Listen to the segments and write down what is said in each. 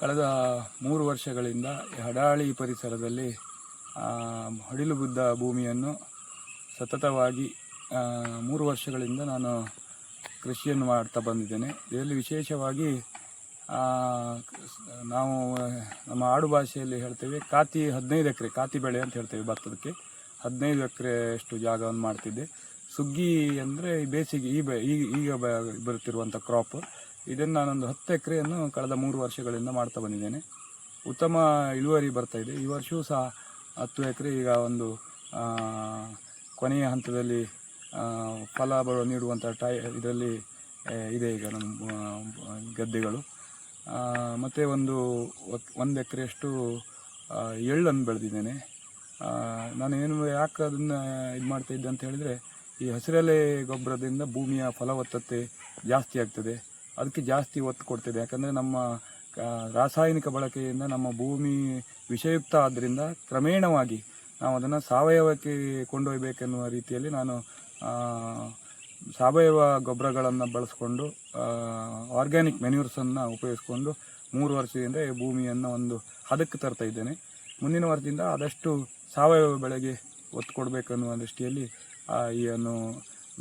ಕಳೆದ 3 ವರ್ಷಗಳಿಂದ ಹಡಾಳಿ ಪರಿಸರದಲ್ಲಿ ಹಡಿಲು ಬಿದ್ದ ಭೂಮಿಯನ್ನು ಸತತವಾಗಿ 3 ವರ್ಷಗಳಿಂದ ನಾನು ಕೃಷಿಯನ್ನು ಮಾಡ್ತಾ ಬಂದಿದ್ದೇನೆ. ಇದರಲ್ಲಿ ವಿಶೇಷವಾಗಿ ನಾವು ನಮ್ಮ ಆಡು ಭಾಷೆಯಲ್ಲಿ ಹೇಳ್ತೇವೆ ಕಾತಿ 15 ಎಕರೆ ಕಾತಿ ಬೆಳೆ ಅಂತ ಹೇಳ್ತೇವೆ. ಭತ್ತದಕ್ಕೆ 15 ಎಕರೆಯಷ್ಟು ಜಾಗವನ್ನು ಮಾಡ್ತಿದ್ದೆ. ಸುಗ್ಗಿ ಅಂದರೆ ಬೇಸಿಗೆ ಈಗ ಬರುತ್ತಿರುವಂಥ ಕ್ರಾಪ್. ಇದನ್ನು ನಾನೊಂದು 10 ಎಕರೆಯನ್ನು ಕಳೆದ 3 ವರ್ಷಗಳಿಂದ ಮಾಡ್ತಾ ಬಂದಿದ್ದೇನೆ. ಉತ್ತಮ ಇಳುವರಿ ಬರ್ತಾಯಿದೆ. ಈ ವರ್ಷವೂ ಸಹ 10 ಎಕರೆ ಈಗ ಒಂದು ಕೊನೆಯ ಹಂತದಲ್ಲಿ ಫಲ ನೀಡುವಂಥ ಇದರಲ್ಲಿ ಇದೆ ಈಗ ನಮ್ಮ ಗದ್ದೆಗಳು. ಮತ್ತು ಒಂದು ಎಕರೆಯಷ್ಟು ಎಳ್ಳನ್ನು ಬೆಳೆದಿದ್ದೇನೆ. ನಾನು ಯಾಕೆ ಅದನ್ನು ಇದು ಮಾಡ್ತಾಯಿದ್ದೆ ಅಂತ ಹೇಳಿದರೆ, ಈ ಹಸಿರೆಲೆ ಗೊಬ್ಬರದಿಂದ ಭೂಮಿಯ ಫಲವತ್ತತೆ ಜಾಸ್ತಿ ಆಗ್ತದೆ, ಅದಕ್ಕೆ ಜಾಸ್ತಿ ಒತ್ತು ಕೊಡ್ತಿದೆ. ಯಾಕಂದರೆ ನಮ್ಮ ರಾಸಾಯನಿಕ ಬಳಕೆಯಿಂದ ನಮ್ಮ ಭೂಮಿ ವಿಷಯುಕ್ತ ಆದ್ದರಿಂದ ಕ್ರಮೇಣವಾಗಿ ನಾವು ಅದನ್ನು ಸಾವಯವಕ್ಕೆ ಕೊಂಡೊಯ್ಯಬೇಕೆನ್ನುವ ರೀತಿಯಲ್ಲಿ ನಾನು ಸಾವಯವ ಗೊಬ್ಬರಗಳನ್ನು ಬಳಸ್ಕೊಂಡು ಆರ್ಗ್ಯಾನಿಕ್ ಮೆನ್ಯೂರ್ಸನ್ನು ಉಪಯೋಗಿಸ್ಕೊಂಡು 3 ವರ್ಷದಿಂದ ಈ ಭೂಮಿಯನ್ನು ಒಂದು ಹದಕ್ಕೆ ತರ್ತಾ ಇದ್ದೇನೆ. ಮುಂದಿನ ವರ್ಷದಿಂದ ಆದಷ್ಟು ಸಾವಯವ ಬೆಳೆಗೆ ಒತ್ತು ಕೊಡಬೇಕನ್ನುವ ದೃಷ್ಟಿಯಲ್ಲಿ ಈ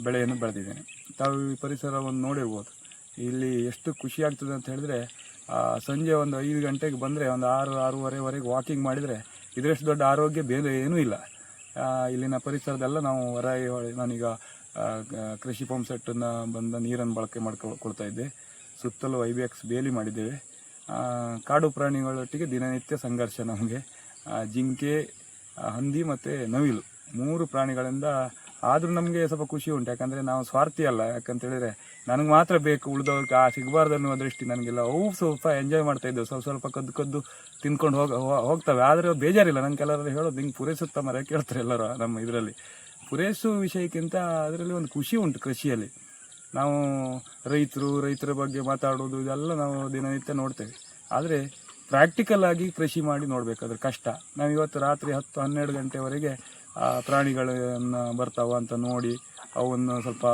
ಬೆಳೆಯನ್ನು ಬೆಳೆದಿದ್ದೇನೆ. ತಾವು ಈ ಪರಿಸರವನ್ನು ನೋಡಿರ್ಬೋದು. ಇಲ್ಲಿ ಎಷ್ಟು ಖುಷಿ ಆಗ್ತದೆ ಅಂತ ಹೇಳಿದರೆ, ಸಂಜೆ ಒಂದು 5 ಗಂಟೆಗೆ ಬಂದರೆ ಒಂದು 6-6:30ವರೆಗೆ ವಾಕಿಂಗ್ ಮಾಡಿದರೆ ಇದರಷ್ಟು ದೊಡ್ಡ ಆರೋಗ್ಯ ಬೇರೆ ಏನೂ ಇಲ್ಲ. ಇಲ್ಲಿನ ಪರಿಸರದೆಲ್ಲ ನಾವು ನಾನೀಗ ಕೃಷಿ ಪಂಪ್ ಸೆಟ್ಟನ್ನು ಬಂದ ನೀರನ್ನು ಬಳಕೆ ಕೊಡ್ತಾ ಇದ್ದೆ. ಸುತ್ತಲೂ IBX ಬೇಲಿ ಮಾಡಿದ್ದೇವೆ. ಕಾಡು ಪ್ರಾಣಿಗಳೊಟ್ಟಿಗೆ ದಿನನಿತ್ಯ ಸಂಘರ್ಷ ನಮಗೆ. ಜಿಂಕೆ, ಹಂದಿ ಮತ್ತು ನವಿಲು 3 ಪ್ರಾಣಿಗಳಿಂದ. ಆದರೂ ನಮಗೆ ಸ್ವಲ್ಪ ಖುಷಿ ಉಂಟು, ಯಾಕಂದರೆ ನಾವು ಸ್ವಾರ್ಥಿ ಅಲ್ಲ. ಯಾಕಂತೇಳಿದರೆ ನನಗೆ ಮಾತ್ರ ಬೇಕು, ಉಳಿದವ್ರಿಗೆ ಸಿಗಬಾರ್ದು ಅನ್ನುವ ದೃಷ್ಟಿ ನನಗಿಲ್ಲ. ಅವು ಸ್ವಲ್ಪ ಎಂಜಾಯ್ ಮಾಡ್ತಾಯಿದ್ದೆವು, ಸ್ವಲ್ಪ ಕದ್ದು ತಿನ್ಕೊಂಡು ಹೋಗ್ತವೆ. ಆದರೆ ಬೇಜಾರಿಲ್ಲ. ನಂಗೆ ಕೆಲವರು ಹೇಳೋದು, ಹಿಂಗೆ ಪೂರೈಸುತ್ತಾ ಮರ ಕೇಳ್ತಾರೆ ಎಲ್ಲರೂ. ನಮ್ಮ ಇದರಲ್ಲಿ ಪೂರೈಸುವ ವಿಷಯಕ್ಕಿಂತ ಅದರಲ್ಲಿ ಒಂದು ಖುಷಿ ಉಂಟು ಕೃಷಿಯಲ್ಲಿ. ನಾವು ರೈತರ ಬಗ್ಗೆ ಮಾತಾಡೋದು ಇದೆಲ್ಲ ನಾವು ದಿನನಿತ್ಯ ನೋಡ್ತೇವೆ. ಆದರೆ ಪ್ರಾಕ್ಟಿಕಲ್ ಆಗಿ ಕೃಷಿ ಮಾಡಿ ನೋಡಬೇಕು, ಅದ್ರ ಕಷ್ಟ. ನಾವು ಇವತ್ತು ರಾತ್ರಿ 10-12 ಗಂಟೆವರೆಗೆ ಪ್ರಾಣಿಗಳನ್ನು ಬರ್ತಾವ ಅಂತ ನೋಡಿ ಅವನ್ನು ಸ್ವಲ್ಪ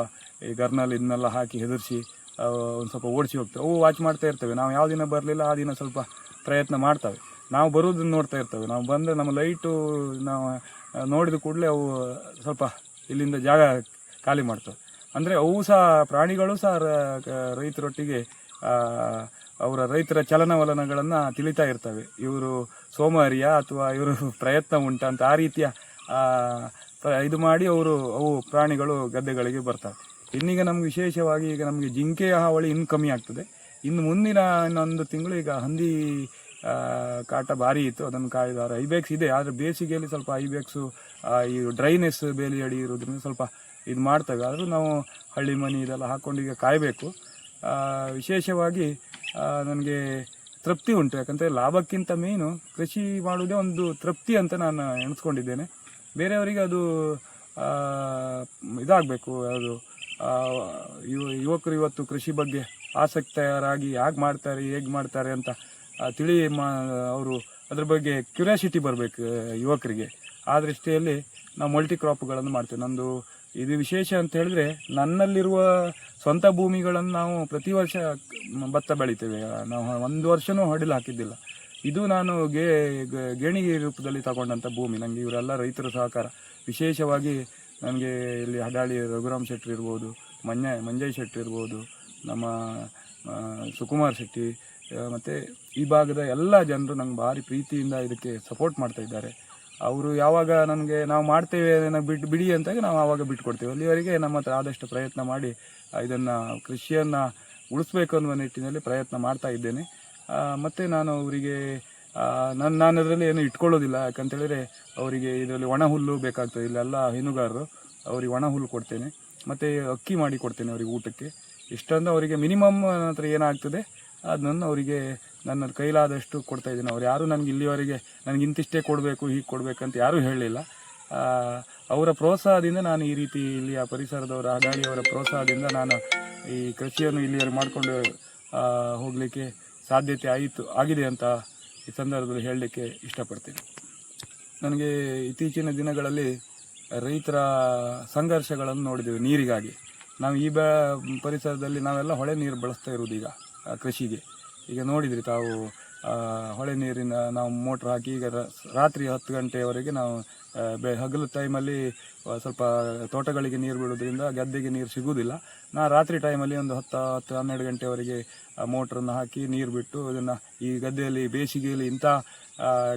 ಈ ಗರ್ನಲ್ಲಿ ಇದನ್ನೆಲ್ಲ ಹಾಕಿ ಹೆದರಿಸಿ ಒಂದು ಸ್ವಲ್ಪ ಓಡಿಸಿ ಹೋಗ್ತವೆ. ಅವು ವಾಚ್ ಮಾಡ್ತಾ ಇರ್ತವೆ. ನಾವು ಯಾವ ದಿನ ಬರಲಿಲ್ಲ ಆ ದಿನ ಸ್ವಲ್ಪ ಪ್ರಯತ್ನ ಮಾಡ್ತವೆ. ನಾವು ಬರೋದನ್ನು ನೋಡ್ತಾ ಇರ್ತವೆ. ನಾವು ಬಂದರೆ ನಮ್ಮ ಲೈಟು ನಾವು ನೋಡಿದ ಕೂಡಲೇ ಅವು ಸ್ವಲ್ಪ ಇಲ್ಲಿಂದ ಜಾಗ ಖಾಲಿ ಮಾಡ್ತವೆ. ಅಂದರೆ ಅವು ಸಹ ಪ್ರಾಣಿಗಳು ಸಹ ರೈತರೊಟ್ಟಿಗೆ ರೈತರ ಚಲನವಲನಗಳನ್ನು ತಿಳಿತಾ ಇರ್ತವೆ. ಇವರು ಸೋಮಾರಿಯ ಅಥವಾ ಇವರು ಪ್ರಯತ್ನ ಉಂಟ ಅಂತ ಆ ರೀತಿಯ ಇದು ಮಾಡಿ ಅವು ಪ್ರಾಣಿಗಳು ಗದ್ದೆಗಳಿಗೆ ಬರ್ತವೆ. ಇನ್ನೀಗ ನಮ್ಗೆ ವಿಶೇಷವಾಗಿ ಈಗ ನಮಗೆ ಜಿಂಕೆಯ ಹಾವಳಿ ಇನ್ನು ಕಮ್ಮಿ ಆಗ್ತದೆ. ಇನ್ನು ಮುಂದಿನ ಇನ್ನೊಂದು ತಿಂಗಳು ಈಗ ಹಂದಿ ಕಾಟ ಭಾರಿ ಇತ್ತು, ಅದನ್ನು ಕಾಯ್ದಾರೆ. IBX ಇದೆ, ಆದರೆ ಬೇಸಿಗೆಯಲ್ಲಿ ಸ್ವಲ್ಪ IBX ಈ ಡ್ರೈನೆಸ್ ಬೇಲಿ ಅಡಿ ಇರೋದ್ರಿಂದ ಸ್ವಲ್ಪ ಇದು ಮಾಡ್ತವೆ. ಆದರೂ ನಾವು ಹಳ್ಳಿ ಮನೆ ಇದೆಲ್ಲ ಹಾಕ್ಕೊಂಡು ಈಗ ಕಾಯಬೇಕು. ವಿಶೇಷವಾಗಿ ನನಗೆ ತೃಪ್ತಿ ಉಂಟು. ಯಾಕಂದರೆ ಲಾಭಕ್ಕಿಂತ ಮೇನು ಕೃಷಿ ಮಾಡುವುದೇ ಒಂದು ತೃಪ್ತಿ ಅಂತ ನಾನು ಎಣಿಸ್ಕೊಂಡಿದ್ದೇನೆ. ಬೇರೆಯವರಿಗೆ ಅದು ಇದಾಗಬೇಕು. ಅದು ಯುವಕರು ಇವತ್ತು ಕೃಷಿ ಬಗ್ಗೆ ಆಸಕ್ತರಾಗಿ ಹೇಗೆ ಮಾಡ್ತಾರೆ ಅಂತ ತಿಳಿ ಅವರು ಅದ್ರ ಬಗ್ಗೆ ಕ್ಯೂರಿಯಾಸಿಟಿ ಬರಬೇಕು ಯುವಕರಿಗೆ. ಆ ದೃಷ್ಟಿಯಲ್ಲಿ ನಾವು ಮಲ್ಟಿ ಕ್ರಾಪ್ಗಳನ್ನು ಮಾಡ್ತೇವೆ. ನಂದು ಇದು ವಿಶೇಷ ಅಂತ ಹೇಳಿದ್ರೆ, ನನ್ನಲ್ಲಿರುವ ಸ್ವಂತ ಭೂಮಿಗಳನ್ನು ನಾವು ಪ್ರತಿ ವರ್ಷ ಭತ್ತ ಬೆಳಿತೇವೆ. ನಾವು ಒಂದು ವರ್ಷವೂ ಹಡಿಲು ಹಾಕಿದ್ದಿಲ್ಲ. ಇದು ನಾನು ಗೇಣಿಗೆ ರೂಪದಲ್ಲಿ ತಗೊಂಡಂಥ ಭೂಮಿ. ನನಗೆ ಇವರೆಲ್ಲ ರೈತರ ಸಹಕಾರ. ವಿಶೇಷವಾಗಿ ನನಗೆ ಇಲ್ಲಿ ಹಡಾಳಿ ರಘುರಾಮ್ ಶೆಟ್ಟಿ ಇರ್ಬೋದು, ಮಂಜಯ್ ಶೆಟ್ಟಿ ಇರ್ಬೋದು, ನಮ್ಮ ಸುಕುಮಾರ್ ಶೆಟ್ಟಿ, ಮತ್ತು ಈ ಭಾಗದ ಎಲ್ಲ ಜನರು ನಂಗೆ ಭಾರಿ ಪ್ರೀತಿಯಿಂದ ಇದಕ್ಕೆ ಸಪೋರ್ಟ್ ಮಾಡ್ತಾಯಿದ್ದಾರೆ. ಅವರು ಯಾವಾಗ ನಾವು ಮಾಡ್ತೇವೆ ಬಿಡಿ ಅಂತಾಗ ನಾವು ಆವಾಗ ಬಿಟ್ಕೊಡ್ತೇವೆ. ಅಲ್ಲಿವರೆಗೆ ನಮ್ಮ ಹತ್ರ ಆದಷ್ಟು ಪ್ರಯತ್ನ ಮಾಡಿ ಇದನ್ನು ಕೃಷಿಯನ್ನು ಉಳಿಸ್ಬೇಕು ಅನ್ನುವ ನಿಟ್ಟಿನಲ್ಲಿ ಪ್ರಯತ್ನ ಮಾಡ್ತಾ ಇದ್ದೇನೆ. ಮತ್ತು ನಾನು ಅವರಿಗೆ ನಾನು ಅದರಲ್ಲಿ ಏನು ಇಟ್ಕೊಳ್ಳೋದಿಲ್ಲ. ಯಾಕಂತೇಳಿದರೆ ಅವರಿಗೆ ಇದರಲ್ಲಿ ಒಣ ಹುಲ್ಲು ಬೇಕಾಗ್ತದೆ. ಇಲ್ಲೆಲ್ಲ ಹೈನುಗಾರರು, ಅವ್ರಿಗೆ ಒಣ ಹುಲ್ಲು ಕೊಡ್ತೇನೆ, ಮತ್ತು ಅಕ್ಕಿ ಮಾಡಿ ಕೊಡ್ತೇನೆ ಅವರಿಗೆ ಊಟಕ್ಕೆ. ಇಷ್ಟೊಂದು ಅವರಿಗೆ ಮಿನಿಮಮ್ ನನ್ನ ಹತ್ರ ಏನಾಗ್ತದೆ ಅದನ್ನು ಅವರಿಗೆ ನನ್ನ ಕೈಲಾದಷ್ಟು ಕೊಡ್ತಾಯಿದ್ದೀನಿ. ಅವ್ರು ಯಾರೂ ನನಗೆ ಇಲ್ಲಿವರೆಗೆ ನನಗೆ ಇಂತಿಷ್ಟೇ ಕೊಡಬೇಕು, ಹೀಗೆ ಕೊಡಬೇಕಂತ ಯಾರೂ ಹೇಳಲಿಲ್ಲ. ಅವರ ಪ್ರೋತ್ಸಾಹದಿಂದ ನಾನು ಈ ರೀತಿ ಇಲ್ಲಿಯ ಪರಿಸರದವರ ಹಡಾಳಿಯವರ ಪ್ರೋತ್ಸಾಹದಿಂದ ನಾನು ಈ ಕೃಷಿಯನ್ನು ಇಲ್ಲಿವರೆಗೆ ಮಾಡಿಕೊಂಡು ಹೋಗಲಿಕ್ಕೆ ಸಾಧ್ಯತೆ ಆಗಿದೆ ಅಂತ ಈ ಸಂದರ್ಭದಲ್ಲಿ ಹೇಳಲಿಕ್ಕೆ ಇಷ್ಟಪಡ್ತೀನಿ. ನನಗೆ ಇತ್ತೀಚಿನ ದಿನಗಳಲ್ಲಿ ರೈತರ ಸಂಘರ್ಷಗಳನ್ನು ನೋಡಿದ್ದೇವೆ ನೀರಿಗಾಗಿ. ನಾವು ಈ ಪರಿಸರದಲ್ಲಿ ನಾವೆಲ್ಲ ಹೊಳೆ ನೀರು ಬಳಸ್ತಾ ಇರೋದು ಈಗ ಕೃಷಿಗೆ. ಈಗ ನೋಡಿದ್ರಿ ತಾವು, ಹೊಳೆ ನೀರಿನ ನಾವು ಮೋಟ್ರ್ ಹಾಕಿ ಈಗ ರಾತ್ರಿ 10 ಗಂಟೆಯವರೆಗೆ ನಾವು ಹಗಲು ಟೈಮಲ್ಲಿ ಸ್ವಲ್ಪ ತೋಟಗಳಿಗೆ ನೀರು ಬಿಡೋದ್ರಿಂದ ಗದ್ದೆಗೆ ನೀರು ಸಿಗುವುದಿಲ್ಲ. ರಾತ್ರಿ ಟೈಮಲ್ಲಿ ಒಂದು 10-12 ಗಂಟೆವರೆಗೆ ಮೋಟ್ರನ್ನು ಹಾಕಿ ನೀರು ಬಿಟ್ಟು ಅದನ್ನು ಈ ಗದ್ದೆಯಲ್ಲಿ ಬೇಸಿಗೆಯಲ್ಲಿ ಇಂಥ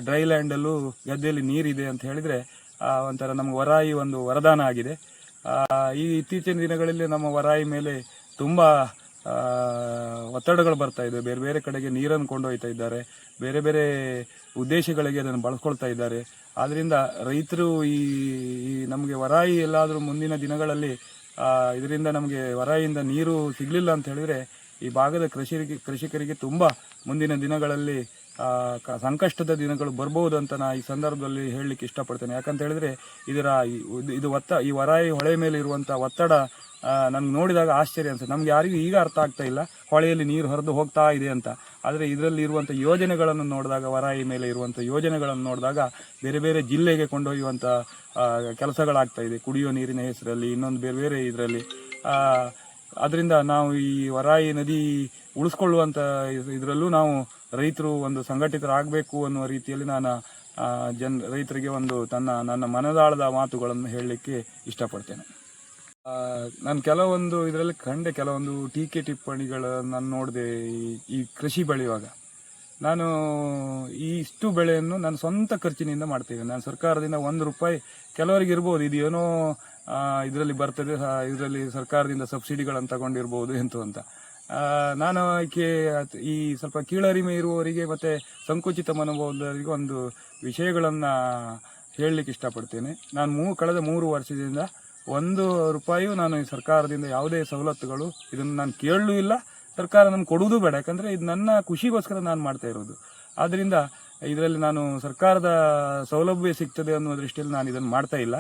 ಡ್ರೈ ಲ್ಯಾಂಡಲ್ಲೂ ಗದ್ದೆಯಲ್ಲಿ ನೀರಿದೆ ಅಂತ ಹೇಳಿದರೆ ಒಂಥರ ನಮಗೆ ವರಾಯಿ ಒಂದು ವರದಾನ ಆಗಿದೆ. ಈ ಇತ್ತೀಚಿನ ದಿನಗಳಲ್ಲಿ ನಮ್ಮ ವರಾಯಿ ಮೇಲೆ ತುಂಬ ಒತ್ತಡಗಳು ಬರ್ತಾ ಇದೆ. ಬೇರೆ ಬೇರೆ ಕಡೆಗೆ ನೀರನ್ನು ಕೊಂಡೊಯ್ತಾ ಇದ್ದಾರೆ, ಬೇರೆ ಬೇರೆ ಉದ್ದೇಶಗಳಿಗೆ ಅದನ್ನು ಬಳಸ್ಕೊಳ್ತಾ ಇದ್ದಾರೆ. ಆದ್ದರಿಂದ ರೈತರು ಈ ನಮಗೆ ವರಾಯಿ ಎಲ್ಲಾದರೂ ಮುಂದಿನ ದಿನಗಳಲ್ಲಿ ಇದರಿಂದ ನಮಗೆ ವರಾಯಿಯಿಂದ ನೀರು ಸಿಗಲಿಲ್ಲ ಅಂತ ಹೇಳಿದರೆ ಈ ಭಾಗದ ಕೃಷಿಕರಿಗೆ ತುಂಬ ಮುಂದಿನ ದಿನಗಳಲ್ಲಿ ಸಂಕಷ್ಟದ ದಿನಗಳು ಬರ್ಬೋದು ಅಂತ ನಾನು ಈ ಸಂದರ್ಭದಲ್ಲಿ ಹೇಳಲಿಕ್ಕೆ ಇಷ್ಟಪಡ್ತೇನೆ. ಯಾಕಂತ ಹೇಳಿದರೆ ಈ ವರಾಯಿ ಹೊಳೆ ಮೇಲೆ ಇರುವಂಥ ಒತ್ತಡ ನಮ್ಗೆ ನೋಡಿದಾಗ ಆಶ್ಚರ್ಯ ಅನ್ಸುತ್ತೆ. ನಮ್ಗೆ ಯಾರಿಗೂ ಈಗ ಅರ್ಥ ಆಗ್ತಾ ಇಲ್ಲ ಹೊಳೆಯಲ್ಲಿ ನೀರು ಹರಿದು ಹೋಗ್ತಾ ಇದೆ ಅಂತ. ಆದರೆ ಇದರಲ್ಲಿ ಇರುವಂಥ ಯೋಜನೆಗಳನ್ನು ನೋಡಿದಾಗ, ವರಾಯಿ ಮೇಲೆ ಇರುವಂಥ ಯೋಜನೆಗಳನ್ನು ನೋಡಿದಾಗ ಬೇರೆ ಬೇರೆ ಜಿಲ್ಲೆಗೆ ಕೊಂಡೊಯ್ಯುವಂಥ ಕೆಲಸಗಳಾಗ್ತಾ ಇದೆ, ಕುಡಿಯೋ ನೀರಿನ ಹೆಸರಲ್ಲಿ, ಇನ್ನೊಂದು ಬೇರೆ ಬೇರೆ ಇದರಲ್ಲಿ. ಅದರಿಂದ ನಾವು ಈ ವರಾಯಿ ನದಿ ಉಳಿಸ್ಕೊಳ್ಳುವಂಥ ಇದರಲ್ಲೂ ನಾವು ರೈತರು ಒಂದು ಸಂಘಟಿತರಾಗಬೇಕು ಅನ್ನುವ ರೀತಿಯಲ್ಲಿ ನಾನು ರೈತರಿಗೆ ನನ್ನ ಮನದಾಳದ ಮಾತುಗಳನ್ನು ಹೇಳಲಿಕ್ಕೆ ಇಷ್ಟಪಡ್ತೇನೆ. ನಾನು ಕೆಲವೊಂದು ಇದರಲ್ಲಿ ಕಂಡೆ ಕೆಲವೊಂದು ಟೀಕೆ ಟಿಪ್ಪಣಿಗಳನ್ನು ನಾನು ನೋಡಿದೆ. ಈ ಕೃಷಿ ಬೆಳೆಯುವಾಗ ನಾನು ಇಷ್ಟು ಬೆಳೆಯನ್ನು ನಾನು ಸ್ವಂತ ಖರ್ಚಿನಿಂದ ಮಾಡ್ತೇವೆ. ನಾನು ಸರ್ಕಾರದಿಂದ ₹1 ಕೆಲವರಿಗೆ ಇರ್ಬೋದು, ಇದು ಏನೋ ಇದರಲ್ಲಿ ಬರ್ತದೆ, ಇದರಲ್ಲಿ ಸರ್ಕಾರದಿಂದ ಸಬ್ಸಿಡಿಗಳನ್ನು ತಗೊಂಡಿರ್ಬೋದು ಅಂತ. ನಾನು ಈ ಸ್ವಲ್ಪ ಕೀಳರಿಮೆ ಇರುವವರಿಗೆ ಮತ್ತು ಸಂಕುಚಿತ ಮನೋಭಾವದವರಿಗೆ ಒಂದು ವಿಷಯಗಳನ್ನು ಹೇಳಲಿಕ್ಕೆ ಇಷ್ಟಪಡ್ತೇನೆ. ನಾನು ಕಳೆದ 3 ವರ್ಷದಿಂದ ₹1 ನಾನು ಈ ಸರ್ಕಾರದಿಂದ ಯಾವುದೇ ಸವಲತ್ತುಗಳು ಇದನ್ನು ನಾನು ಕೇಳಲೂ ಇಲ್ಲ, ಸರ್ಕಾರ ನನಗೆ ಕೊಡುವುದೂ ಬೇಡ. ಯಾಕಂದರೆ ಇದು ನನ್ನ ಖುಷಿಗೋಸ್ಕರ ನಾನು ಮಾಡ್ತಾ ಇರೋದು. ಆದ್ದರಿಂದ ಇದರಲ್ಲಿ ನಾನು ಸರ್ಕಾರದ ಸೌಲಭ್ಯ ಸಿಗ್ತದೆ ಅನ್ನುವ ದೃಷ್ಟಿಯಲ್ಲಿ ನಾನು ಇದನ್ನು ಮಾಡ್ತಾ ಇಲ್ಲ.